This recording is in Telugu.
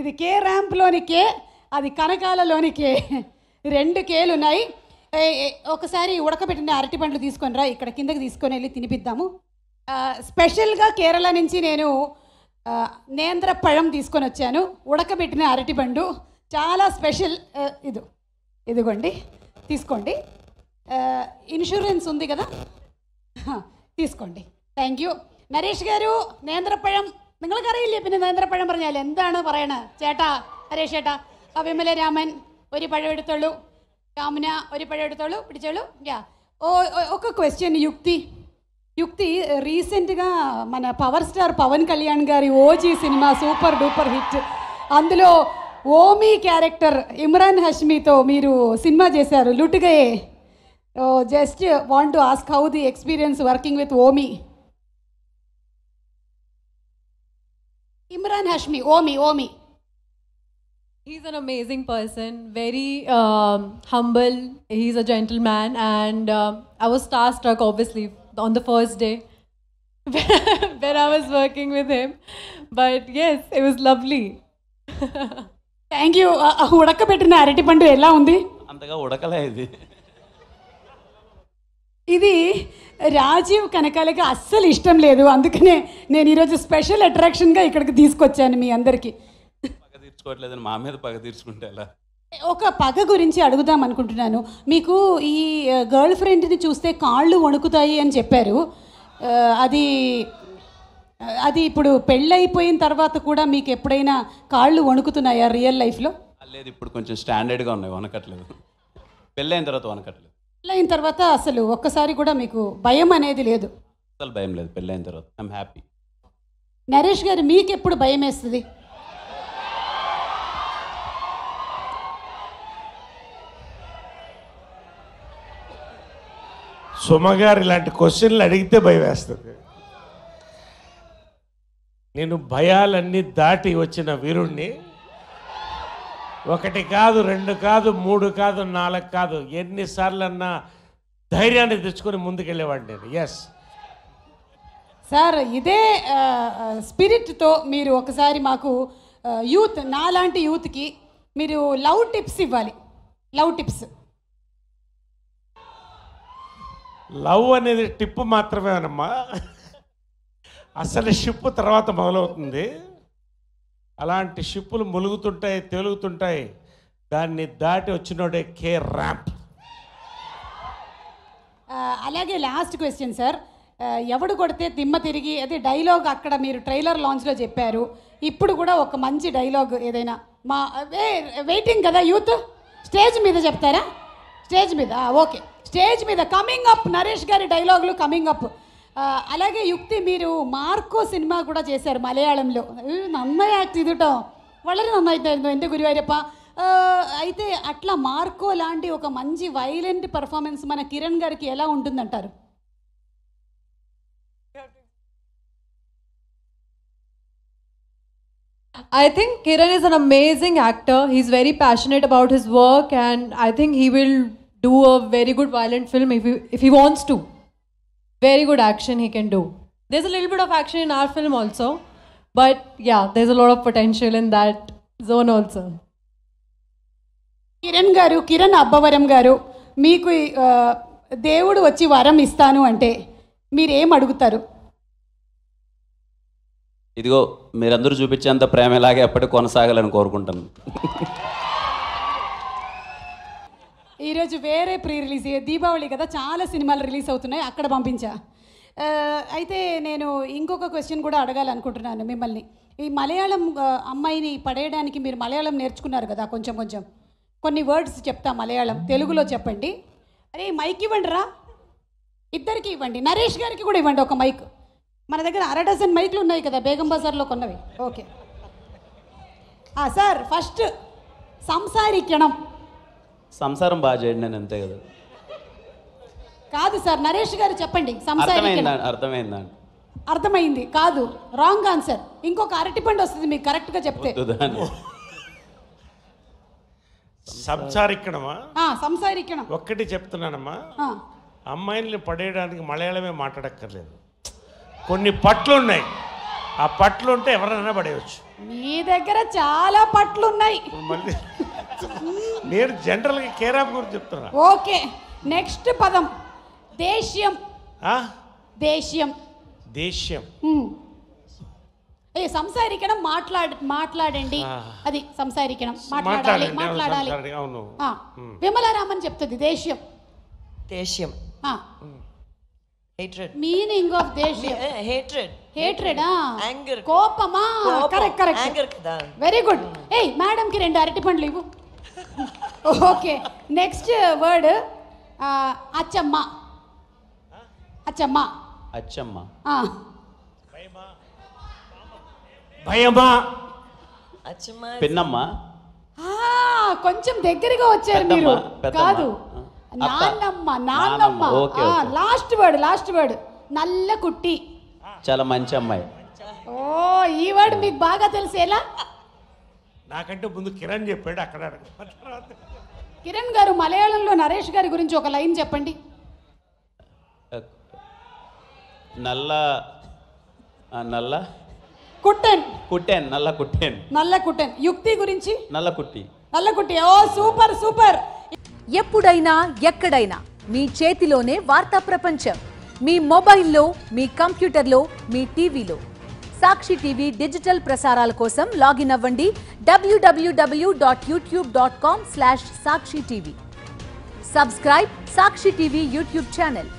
ఇది కే ర్యాంప్లోని కే, అది కనకాలలోని కే, 2 కేలు ఉన్నాయి. ఒకసారి ఉడకబెట్టిన అరటిపండ్లు తీసుకొని రా, ఇక్కడ కిందకి తీసుకొని వెళ్ళి తినిపిద్దాము. స్పెషల్గా కేరళ నుంచి నేను నేంద్ర పഴం తీసుకొని వచ్చాను, ఉడకబెట్టిన అరటిపండు, చాలా స్పెషల్. ఇదిగోండి తీసుకోండి. ఇన్సూరెన్స్ ఉంది కదా, തീസ്കോണ്ടി. Thank you. നരേഷ് ഗാരു നേന്ത്രപ്പഴം നിങ്ങൾക്കറിയില്ലേ? പിന്നെ നേന്ത്രപ്പഴം പറഞ്ഞാൽ എന്താണ് പറയണത്? ചേട്ടാ നരേഷ് ചേട്ടാ, വിമല രാമൻ ഒരു പഴം എടുത്തോളൂ, കാമുന ഒരു പഴം എടുത്തോളൂ, പിടിച്ചോളൂ. యా ఒక క్వశ్చన్. యుక్తి రీసెంట్గా మన పవర్ స్టార్ పవన్ కళ్యాణ్ గారి OG cinema super duper hit, అందులో ఓమీ క్యారెక్టర్ ఇమ్రాన్ హష్మీతో మీరు సినిమా చేశారు లుట్గయే. Just want to ask how the experience working with Omi. Imran Hashmi, Omi. He's an amazing person, very humble. He's a gentleman, and I was starstruck, obviously, on the first day when I was working with him. But yes, it was lovely. Thank you. ఉడకబెట్టిన అరటిపండు ఎలా ఉంది? అంతగా ఉడకలే ఇది. ఇది రాజీవ్ కనకాలకి అస్సలు ఇష్టం లేదు, అందుకనే నేను ఈరోజు స్పెషల్ అట్రాక్షన్గా ఇక్కడికి తీసుకొచ్చాను మీ అందరికీ. పగ తీర్చుకోవట్లేదని మా మీద పగ తీర్చుకుంటే ఎలా? ఒక పగ గురించి అడుగుదాం అనుకుంటున్నాను. మీకు ఈ గర్ల్ ఫ్రెండ్ని చూస్తే కాళ్ళు వణుకుతాయి అని చెప్పారు. అది ఇప్పుడు పెళ్ళైపోయిన తర్వాత కూడా మీకు ఎప్పుడైనా కాళ్ళు వణుకుతున్నాయా రియల్ లైఫ్లో? లేదు, ఇప్పుడు కొంచెం స్టాండర్డ్గా ఉన్నాయి, వనకట్లేదు. పెళ్ళైన తర్వాత వనకట్లేదు. పెళ్ళైన తర్వాత అసలు ఒక్కసారి కూడా మీకు భయం అనేది లేదు? అసలు భయం లేదు పెళ్ళైన తర్వాత. I'm happy. నరేష్ గారు, మీకు ఎప్పుడు భయం వేస్తుంది? సుమగారు ఇలాంటి క్వశ్చన్లు అడిగితే భయం వేస్తుంది. నేను భయాలన్నీ దాటి వచ్చిన వీరుణ్ణి. 1 కాదు, 2 కాదు, 3 కాదు, 4 కాదు, ఎన్నిసార్లన్నా ధైర్యాన్ని తెచ్చుకొని ముందుకెళ్ళేవాడిని నేను. ఎస్ సార్, ఇదే స్పిరిట్తో మీరు ఒకసారి మాకు యూత్, నాలాంటి యూత్కి మీరు లవ్ టిప్స్ ఇవ్వాలి. Love tips. లవ్ అనేది టిప్ మాత్రమేనమ్మా, అసలు షిప్ తర్వాత మొదలవుతుంది. అలాంటి షిప్పులు ములుగుతుంటాయి, తేలుగుతుంటాయి, దాన్ని దాటి వచ్చినోడే కే ర్యాంప్. అలాగే లాస్ట్ క్వశ్చన్ సార్, ఎవడు కొడితే దిమ్మ తిరిగి, అదే డైలాగ్ అక్కడ మీరు ట్రైలర్ లాంచ్లో చెప్పారు, ఇప్పుడు కూడా ఒక మంచి డైలాగ్ ఏదైనా మా వెయిటింగ్ కదా యూత్, స్టేజ్ మీద చెప్తారా? స్టేజ్ మీద ఓకే, స్టేజ్ మీద కమింగ్ అప్ నరేష్ గారి డైలాగులు కమింగ్ అప్. అలాగే యుక్తి, మీరు మార్కో సినిమా కూడా చేశారు మలయాళంలో. నന്നാయి యాక్ట్ ചെയ്തിട്ടോ, വളരെ നന്നായിട്ടായിരുന്നു എൻ്റെ ഗുരുവായൂരപ്പ. అయితే అట్లా మార్కో లాంటి ఒక మంచి వైలెంట్ పర్ఫార్మెన్స్ మన కిరణ్ గారికి ఎలా ఉంటుందంటారు? I think Kiran is an amazing actor. He's very passionate about his work, and I think he will do a very good violent film if he wants to. Very good action he can do. There's a little bit of action in our film also, but yeah, there's a lot of potential in that zone also. Kiran Abbavaram గారు, మీకు దేవుడు వచ్చి వరం ఇస్తాను అంటే మీరు ఏం అడుగుతారు? ఇదిగో మీరందరూ చూపించేంత ప్రేమ ఇలాగే ఎప్పటికీ కొనసాగాలని కోరుకుంటాను. ఈరోజు వేరే ప్రీ రిలీజ్, దీపావళి కదా, చాలా సినిమాలు రిలీజ్ అవుతున్నాయి, అక్కడ పంపించా. అయితే నేను ఇంకొక క్వశ్చన్ కూడా అడగాలనుకుంటున్నాను మిమ్మల్ని. ఈ మలయాళం అమ్మాయిని పడేయడానికి మీరు మలయాళం నేర్చుకున్నారు కదా, కొంచెం కొన్ని వర్డ్స్ చెప్తా మలయాళం, తెలుగులో చెప్పండి. అరే మైక్ ఇవ్వండి రా, ఇద్దరికి ఇవ్వండి, నరేష్ గారికి కూడా ఇవ్వండి ఒక మైక్. మన దగ్గర 1/2 డజన్ మైక్లు ఉన్నాయి కదా, బేగం బజార్లో కొన్నవి. ఓకే సార్, ఫస్ట్ సంసారికణం. సంసారం బాగా చేయండి, నేను అంతే కదా. కాదు సార్, నరేష్ గారు చెప్పండి. అర్థమైందా? అర్థమైంది కాదు, రాంగ్ ఆన్సర్. ఇంకొక అరటిపండు వస్తుంది మీకు కరెక్ట్గా చెప్తే. సంసారికణమా? సంసారికణం ఒక్కటి చెప్తున్నానమ్మా, అమ్మాయిల్ని పడేయడానికి మలయాళమే మాట్లాడక్కర్లేదు, కొన్ని పట్లు ఉన్నాయి. ఆ పట్లు ఉంటే ఎవరైనా పడేయచ్చు. మీ దగ్గర చాలా పట్లు ఉన్నాయి. మళ్ళీ నేను జనరల్గా కేరాప్ గురించి చెప్తున్నా. ఓకే, నెక్స్ట్ పదం దేశ్యం. దేశ్యం దేశ్యం సంసారికణం. మాట్లాడండి, అది సంసారికణం. మాట్లాడాలి. అవును. విమలారామన్ చెప్తుంది దేశ్యం. దేశ్యం hatred. మీనింగ్ ఆఫ్ దేశ్యం hatred. Anger. కోపమా? కరెక్ట్. Anger కదా. Very good. ఏయ్ మేడం కి 2 అరటి పండ్లు ఇవ్వు. ఓకే, నెక్స్ట్ వర్డ్ అచ్చమ్మ. అచ్చమ్మ. అచ్చమ్మ. భయమా? అచ్చమ్మ. పిన్నమ్మ. కొంచెం దగ్గరగా వచ్చారు మీరు. కాదు, నాన్నమ్మ. లాస్ట్ వర్డ్ నల్ల కుట్టి. చాలా మంచి అమ్మాయి. ఓ, ఈ వర్డ్ మీకు బాగా తెలిసేలా? నాకంటే ముందు కిరణ్ చెప్పాడు. అక్కడ కిరణ్ గారు మలయాళంలో నరేష్ గారి గురించి ఒక లైన్ చెప్పండి. నల్ల కుట్టెన్. యుక్తి గురించి నల్ల కుట్టి. ఓ సూపర్. ఎప్పుడైనా ఎక్కడైనా మీ చేతిలోనే వార్తా ప్రపంచం. మీ మొబైల్లో, మీ కంప్యూటర్లో, మీ టీవీలో. సాక్షి టీవీ డిజిటల్ ప్రసారాల కోసం లాగిన్ అవ్వండి www.youtube.com/sakshi tv. సబ్స్క్రైబ్ సాక్షి టీవీ యూట్యూబ్ ఛానల్.